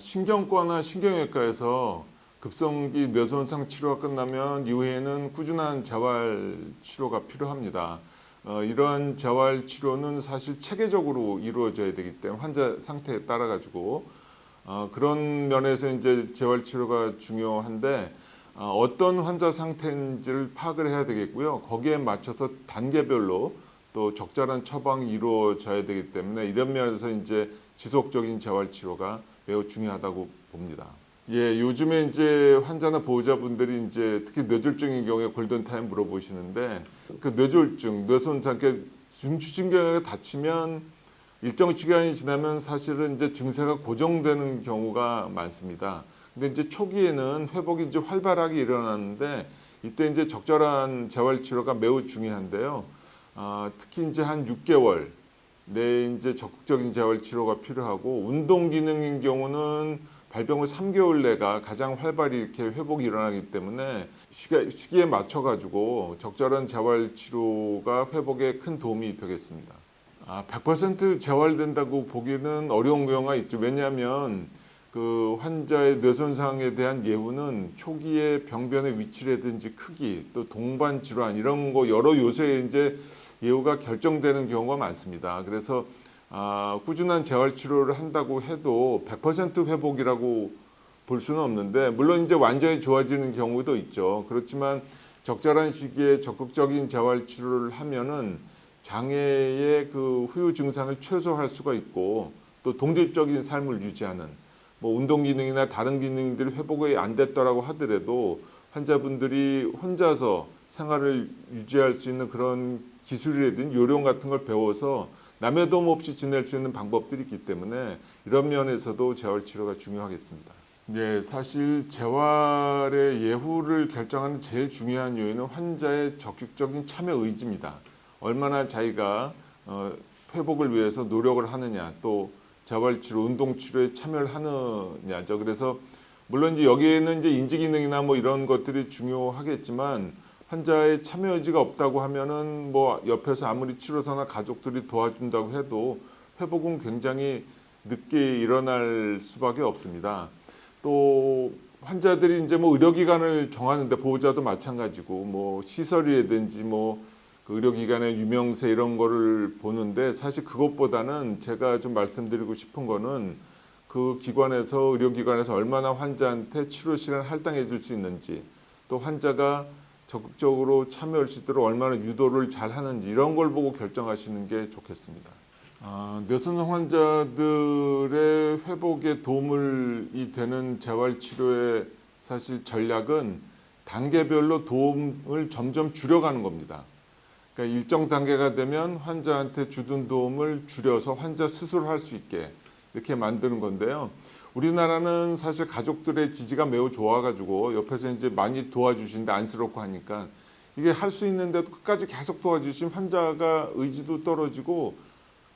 신경과나 신경외과에서 급성기 뇌손상 치료가 끝나면 이후에는 꾸준한 재활 치료가 필요합니다. 이러한 재활 치료는 사실 체계적으로 이루어져야 되기 때문에 환자 상태에 따라 가지고 그런 면에서 이제 재활 치료가 중요한데 어떤 환자 상태인지를 파악을 해야 되겠고요. 거기에 맞춰서 단계별로 또 적절한 처방이 이루어져야 되기 때문에 이런 면에서 이제 지속적인 재활 치료가 매우 중요하다고 봅니다. 예, 요즘에 이제 환자나 보호자분들이 이제 특히 뇌졸중의 경우에 골든타임 물어보시는데 그 뇌졸중, 뇌손상, 중추신경이 다치면 일정 시간이 지나면 사실은 이제 증세가 고정되는 경우가 많습니다. 근데 이제 초기에는 회복이 이제 활발하게 일어나는데 이때 이제 적절한 재활 치료가 매우 중요한데요. 특히 이제 한 6개월 내 이제 적극적인 재활 치료가 필요하고 운동 기능인 경우는 발병 후 3개월 내가 가장 활발히 이렇게 회복이 일어나기 때문에 시기에 맞춰 가지고 적절한 재활 치료가 회복에 큰 도움이 되겠습니다. 100% 재활된다고 보기는 어려운 경우가 있죠. 왜냐하면 그 환자의 뇌손상에 대한 예후는 초기의 병변의 위치라든지 크기, 또 동반 질환 이런 거 여러 요소에 이제 예후가 결정되는 경우가 많습니다. 그래서 꾸준한 재활 치료를 한다고 해도 100% 회복이라고 볼 수는 없는데 물론 이제 완전히 좋아지는 경우도 있죠. 그렇지만 적절한 시기에 적극적인 재활 치료를 하면은 장애의 그 후유 증상을 최소화할 수가 있고 또 독립적인 삶을 유지하는 뭐 운동 기능이나 다른 기능들이 회복이 안 됐더라고 하더라도 환자분들이 혼자서 생활을 유지할 수 있는 그런 기술이라든지 요령 같은 걸 배워서 남의 도움 없이 지낼 수 있는 방법들이 있기 때문에 이런 면에서도 재활 치료가 중요하겠습니다. 네, 사실 재활의 예후를 결정하는 제일 중요한 요인은 환자의 적극적인 참여 의지입니다. 얼마나 자기가 회복을 위해서 노력을 하느냐, 또 재활치료, 운동치료에 참여를 하느냐죠. 그래서 물론 이제 여기에는 이제 인지기능이나 뭐 이런 것들이 중요하겠지만 환자의 참여 의지가 없다고 하면은 뭐 옆에서 아무리 치료사나 가족들이 도와준다고 해도 회복은 굉장히 늦게 일어날 수밖에 없습니다. 또 환자들이 이제 뭐 의료기관을 정하는데 보호자도 마찬가지고 뭐 시설이라든지 뭐 그 의료기관의 유명세 이런 거를 보는데 사실 그것보다는 제가 좀 말씀드리고 싶은 거는 그 기관에서 의료기관에서 얼마나 환자한테 치료 시간을 할당해 줄 수 있는지 또 환자가 적극적으로 참여할 수 있도록 얼마나 유도를 잘 하는지 이런 걸 보고 결정하시는 게 좋겠습니다. 뇌손상 환자들의 회복에 도움이 되는 재활치료의 사실 전략은 단계별로 도움을 점점 줄여가는 겁니다. 그러니까 일정 단계가 되면 환자한테 주던 도움을 줄여서 환자 스스로 할 수 있게 이렇게 만드는 건데요. 우리나라는 사실 가족들의 지지가 매우 좋아가지고 옆에서 이제 많이 도와주시는데 안쓰럽고 하니까 이게 할 수 있는데도 끝까지 계속 도와주시면 환자가 의지도 떨어지고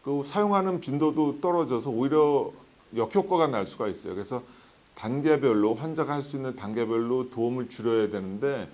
그 사용하는 빈도도 떨어져서 오히려 역효과가 날 수가 있어요. 그래서 단계별로 환자가 할 수 있는 단계별로 도움을 줄여야 되는데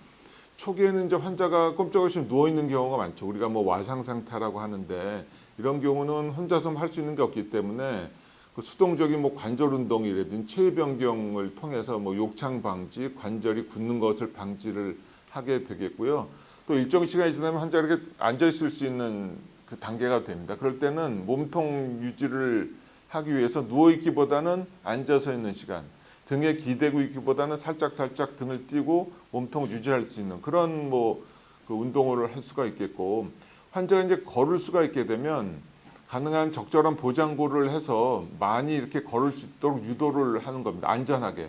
초기에는 이제 환자가 꼼짝없이 누워 있는 경우가 많죠. 우리가 뭐 와상 상태라고 하는데 이런 경우는 혼자서 할 수 있는 게 없기 때문에 그 수동적인 뭐 관절 운동이라든지 체위 변경을 통해서 뭐 욕창 방지, 관절이 굳는 것을 방지를 하게 되겠고요. 또 일정 시간이 지나면 환자가 이렇게 앉아 있을 수 있는 그 단계가 됩니다. 그럴 때는 몸통 유지를 하기 위해서 누워 있기보다는 앉아서 있는 시간, 등에 기대고 있기보다는 살짝 등을 띄고 몸통을 유지할 수 있는 그런 뭐 그 운동을 할 수가 있겠고 환자가 이제 걸을 수가 있게 되면 가능한 적절한 보장구를 해서 많이 이렇게 걸을 수 있도록 유도를 하는 겁니다. 안전하게.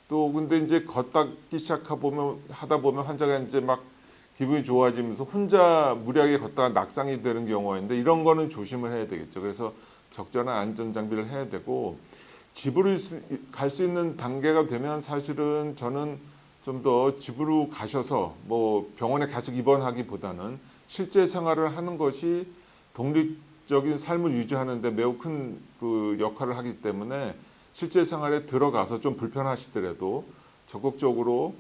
또 근데 이제 걷기 하다 보면 환자가 이제 막 기분이 좋아지면서 혼자 무리하게 걷다가 낙상이 되는 경우가 있는데 이런 거는 조심을 해야 되겠죠. 그래서 적절한 안전 장비를 해야 되고 집으로 갈 수 있는 단계가 되면 사실은 저는 좀 더 집으로 가셔서 뭐 병원에 계속 입원하기보다는 실제 생활을 하는 것이 독립적인 삶을 유지하는 데 매우 큰 그 역할을 하기 때문에 실제 생활에 들어가서 좀 불편하시더라도 적극적으로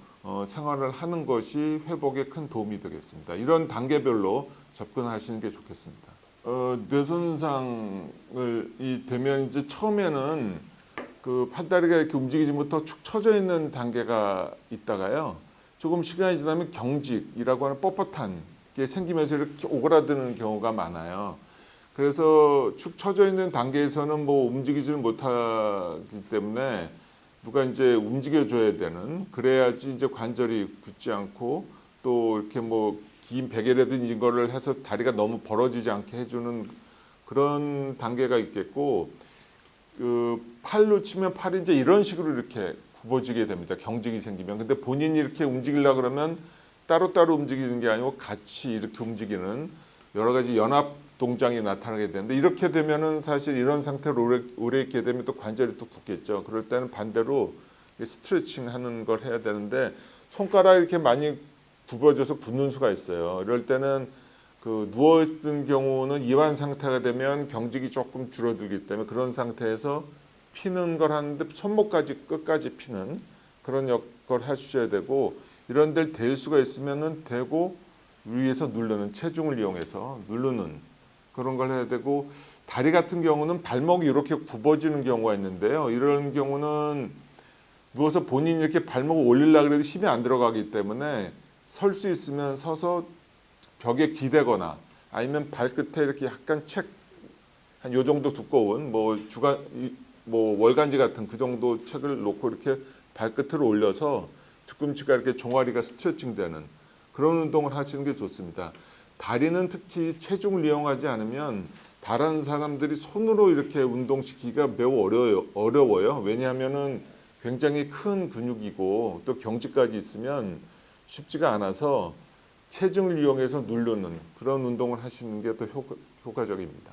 생활을 하는 것이 회복에 큰 도움이 되겠습니다. 이런 단계별로 접근하시는 게 좋겠습니다. 뇌손상을 되면 이제 처음에는 그 팔다리가 이렇게 움직이지 못하고 축 처져 있는 단계가 있다가요. 조금 시간이 지나면 경직이라고 하는 뻣뻣한 게 생기면서 이렇게 오그라드는 경우가 많아요. 그래서 축 처져 있는 단계에서는 뭐 움직이지를 못하기 때문에 누가 이제 움직여줘야 되는, 그래야지 이제 관절이 굳지 않고 또 이렇게 뭐 긴 베개라든지 이거를 해서 다리가 너무 벌어지지 않게 해주는 그런 단계가 있겠고, 그 팔로 치면 팔이 이제 이런 식으로 이렇게 굽어지게 됩니다. 경직이 생기면. 근데 본인이 이렇게 움직이려고 그러면 따로따로 움직이는 게 아니고 같이 이렇게 움직이는 여러 가지 연합 동작이 나타나게 되는데, 이렇게 되면은 사실 이런 상태로 오래 있게 되면 또 관절이 또 굳겠죠. 그럴 때는 반대로 스트레칭 하는 걸 해야 되는데, 손가락이 이렇게 많이 굽어져서 굳는 수가 있어요. 이럴 때는 그 누워있는 경우는 이완 상태가 되면 경직이 조금 줄어들기 때문에 그런 상태에서 피는 걸 하는데 손목까지 끝까지 피는 그런 역할을 해주셔야 되고, 이런 데를 댈 수가 있으면은 대고 위에서 누르는, 체중을 이용해서 누르는 그런 걸 해야 되고, 다리 같은 경우는 발목이 이렇게 굽어지는 경우가 있는데요. 이런 경우는 누워서 본인이 이렇게 발목을 올리려고 해도 힘이 안 들어가기 때문에 설 수 있으면 서서 벽에 기대거나 아니면 발끝에 이렇게 약간 한 요 정도 두꺼운 뭐 월간지 같은 그 정도 책을 놓고 이렇게 발끝을 올려서 뒤꿈치가 이렇게 종아리가 스트레칭되는 그런 운동을 하시는 게 좋습니다. 다리는 특히 체중을 이용하지 않으면 다른 사람들이 손으로 이렇게 운동시키기가 매우 어려워요. 왜냐하면은 굉장히 큰 근육이고 또 경직까지 있으면 쉽지가 않아서 체중을 이용해서 누르는 그런 운동을 하시는 게 더 효과적입니다.